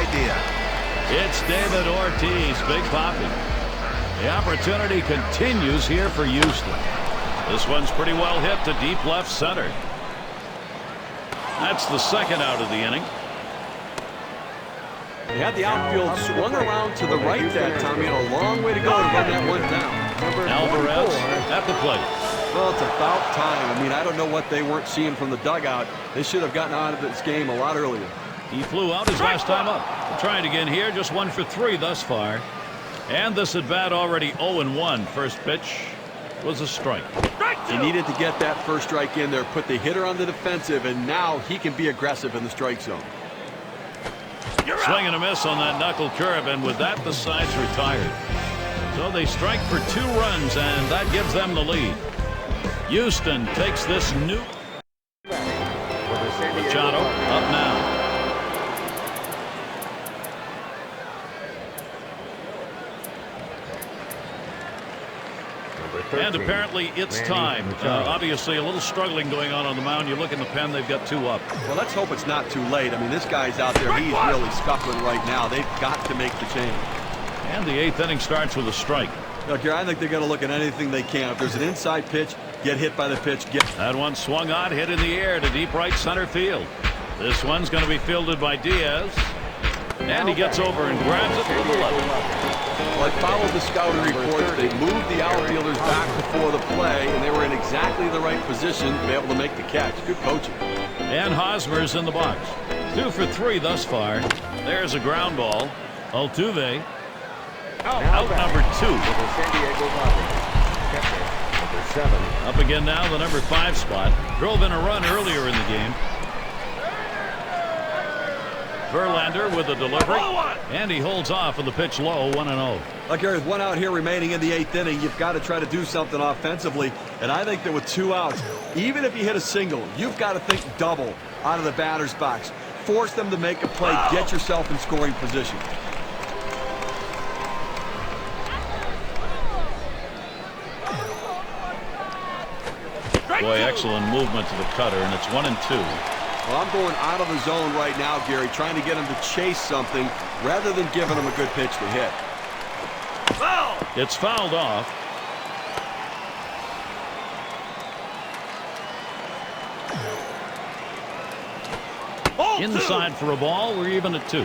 idea. It's David Ortiz, Big Papi. The opportunity continues here for Houston. This one's pretty well hit to deep left center. That's the second out of the inning. He had the outfield swung around to the right that time. He had a long way to go to run that one down. Alvarez at the plate. Well, it's about time. I mean, I don't know what they weren't seeing from the dugout. They should have gotten out of this game a lot earlier. He flew out his last time up. Trying again here, just 1 for 3 thus far. And this at bat already 0-1. First pitch was a strike. He needed to get that first strike in there, put the hitter on the defensive, and now he can be aggressive in the strike zone. Swing and a miss on that knuckle curve, and with that the side's retired. So they strike for 2 runs, and that gives them the lead. Houston takes this new. Machado up now. And apparently it's time. Obviously a little struggling going on the mound. You look in the pen, they've got 2 up. Well, let's hope it's not too late. I mean, this guy's out there. He's really scuffling right now. They've got to make the change. And the 8th inning starts with a strike. Look here, I think they're going to look at anything they can. If there's an inside pitch, get hit by the pitch. That one swung on, hit in the air to deep right center field. This one's going to be fielded by Diaz. And he gets over and grabs it for the left. Well, I followed the scouting reports. They moved the outfielders back before the play, and they were in exactly the right position to be able to make the catch. Good coaching. And Hosmer's in the box. 2 for 3 thus far. There's a ground ball. Altuve out number 2. San Diego number 7. Up again now, the number 5 spot. Drove in a run earlier in the game. Verlander with a delivery, and he holds off with the pitch low, 1-0. Look, there's 1 out here remaining in the 8th inning. You've got to try to do something offensively, and I think that with 2 outs, even if you hit a single, you've got to think double out of the batter's box. Force them to make a play. Get yourself in scoring position. Boy, excellent movement to the cutter, and it's 1-2. Well, I'm going out of the zone right now, Gary, trying to get him to chase something rather than giving him a good pitch to hit. It's fouled off. Inside for a ball. We're even at 2.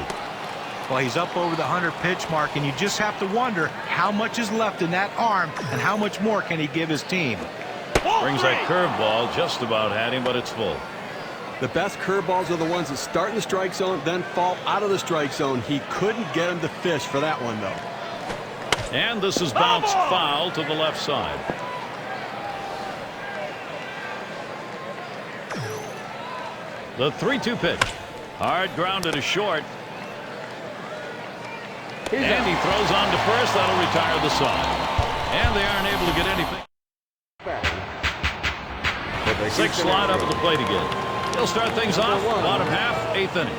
Well, he's up over the 100-pitch mark, and you just have to wonder how much is left in that arm and how much more can he give his team. Brings that curveball, just about had him, but it's full. The best curveballs are the ones that start in the strike zone, then fall out of the strike zone. He couldn't get him to fish for that one, though. And this is bounced foul to the left side. The 3-2 pitch. Hard grounded to short. And he throws on to first. That'll retire the side. And they aren't able to get anything. 6 slide up at the plate again. He'll start things off, bottom half, 8th inning.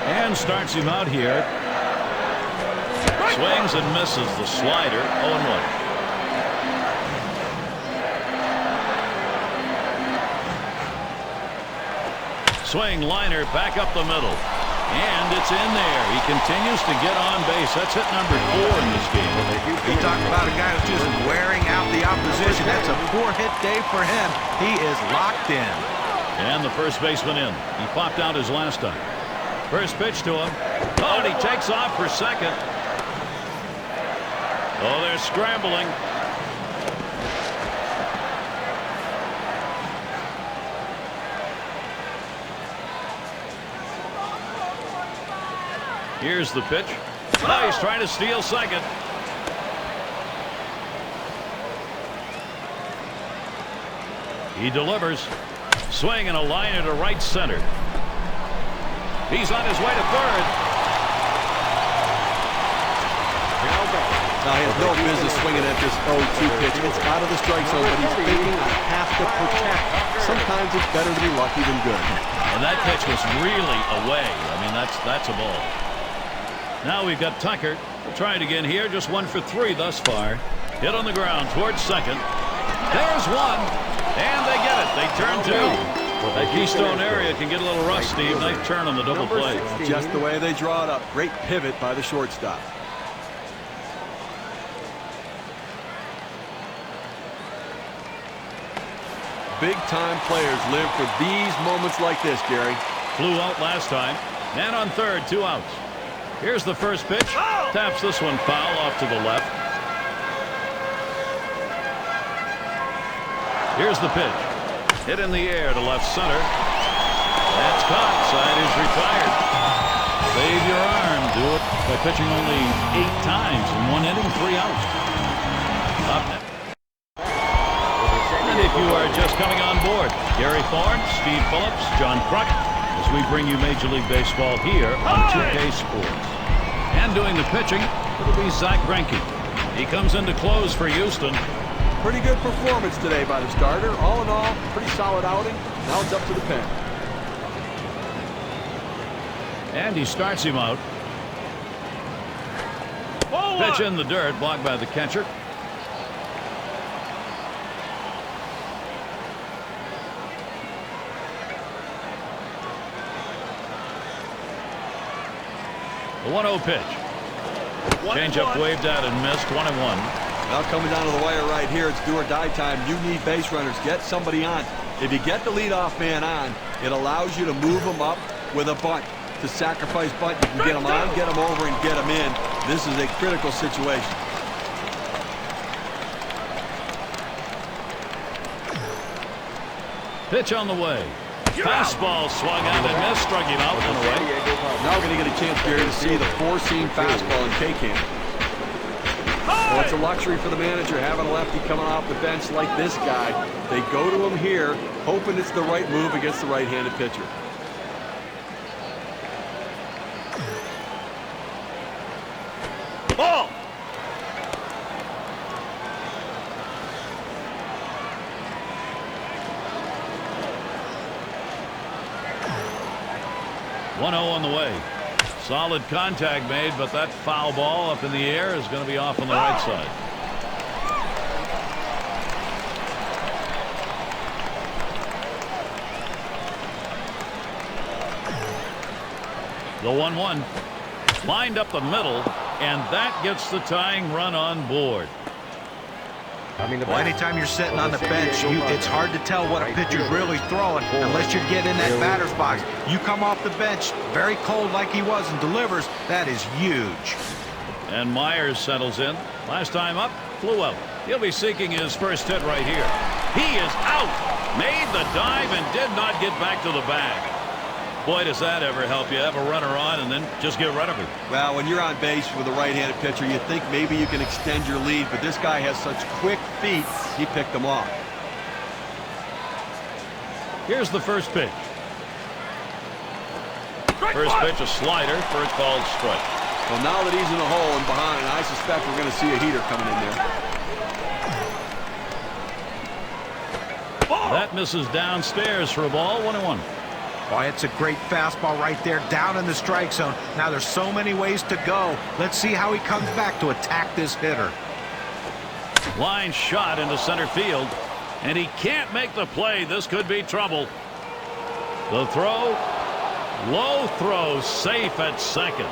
And starts him out here. Swings and misses the slider, 0-1. Swing, liner, back up the middle. And it's in there. He continues to get on base. That's hit number 4 in this game. You talk about a guy who's just wearing out the opposition. That's a 4-hit day for him. He is locked in. And the first baseman in. He popped out his last time. First pitch to him. Oh, and he takes off for second. Oh, they're scrambling. Here's the pitch. Oh, he's trying to steal second. He delivers. Swing and a liner to right center. He's on his way to third. Now, he has no business swinging at this 0-2 pitch. It's out of the strike zone, but he's thinking, I have to protect. Sometimes it's better to be lucky than good. And that pitch was really away. I mean, that's a ball. Now we've got Tucker. We'll try it again here. Just 1 for 3 thus far. Hit on the ground towards second. There's one. And they get it. They turn 2. That Keystone area can get a little rough, Steve. Nice turn on the double play. Just the way they draw it up. Great pivot by the shortstop. Big-time players live for these moments like this, Gary. Flew out last time. Man on third, 2 outs. Here's the first pitch. Taps this one foul off to the left. Here's the pitch. Hit in the air to left center. That's caught. Side is retired. Save your arm. Do it by pitching only 8 times in 1 inning, 3 outs. Up next. And if you are just coming on board, Gary Thorne, Steve Phillips, John Kruk, as we bring you Major League Baseball here on 2K Sports. And doing the pitching, it'll be Zach Greinke. He comes in to close for Houston. Pretty good performance today by the starter. All in all, pretty solid outing. Now it's up to the pen. And he starts him out. Pitch in the dirt, blocked by the catcher. The 1-0 pitch. Changeup waved out and missed. 1-1. Now coming down to the wire right here, it's do or die time. You need base runners. Get somebody on. If you get the leadoff man on, it allows you to move him up with a bunt. To sacrifice bunt, you can get him on, get him over, and get him in. This is a critical situation. Pitch on the way. Fastball swung out and missed, struck him out and away. Now we're going to get a chance, Gary, to see the 4-seam fastball in K-Can. Well, it's a luxury for the manager having a lefty coming off the bench like this guy. They go to him here, hoping it's the right move against the right-handed pitcher. Ball! On the way. Solid contact made, but that foul ball up in the air is going to be off on the right side. The 1-1 lined up the middle, and that gets the tying run on board. Well, anytime you're sitting on the bench, it's hard to tell what a pitcher's really throwing unless you get in that batter's box. You come off the bench very cold like he was and delivers. That is huge. And Myers settles in. Last time up, flew out. He'll be seeking his first hit right here. He is out. Made the dive and did not get back to the bag. Boy, does that ever help you. Have a runner on and then just get rid of it. Well, when you're on base with a right-handed pitcher, you think maybe you can extend your lead, but this guy has such quick feet, he picked them off. Here's the first pitch. First pitch, a slider for a called strike. Well, now that he's in the hole and behind, I suspect we're going to see a heater coming in there. That misses downstairs for a ball. 1-1. Boy, it's a great fastball right there down in the strike zone. Now there's so many ways to go. Let's see how he comes back to attack this hitter. Line shot into center field, and he can't make the play. This could be trouble. The throw, low throw, safe at second.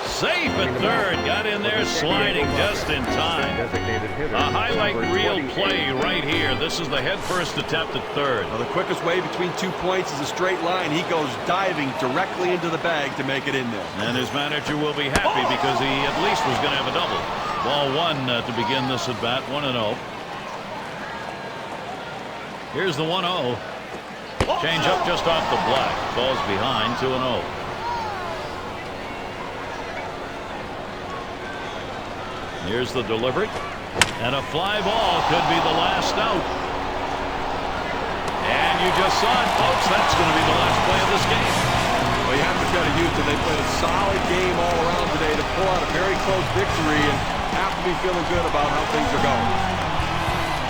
Safe at third. Got in there sliding just in time. A highlight reel play right here. This is the head-first attempt at third. Well, the quickest way between 2 points is a straight line. He goes diving directly into the bag to make it in there. And his manager will be happy because he at least was going to have a double. Ball 1 to begin this at bat. 1-0. Here's the 1-0. Change up just off the black. Falls behind. 2-0. Here's the delivery. And a fly ball could be the last out. And you just saw it, folks. That's going to be the last play of this game. Well, you have to go to Houston. They played a solid game all around today to pull out a very close victory and have to be feeling good about how things are going.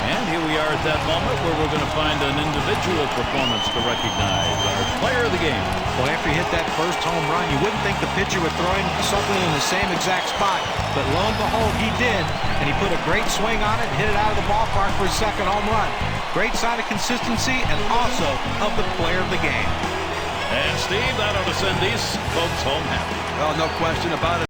And here we are at that moment where we're going to find an individual performance to recognize our player of the game. Well, after he hit that first home run, you wouldn't think the pitcher would throw him something in the same exact spot. But lo and behold, he did. And he put a great swing on it and hit it out of the ballpark for his second home run. Great sign of consistency and also of the player of the game. And Steve, that ought to send these folks home happy. Well, no question about it.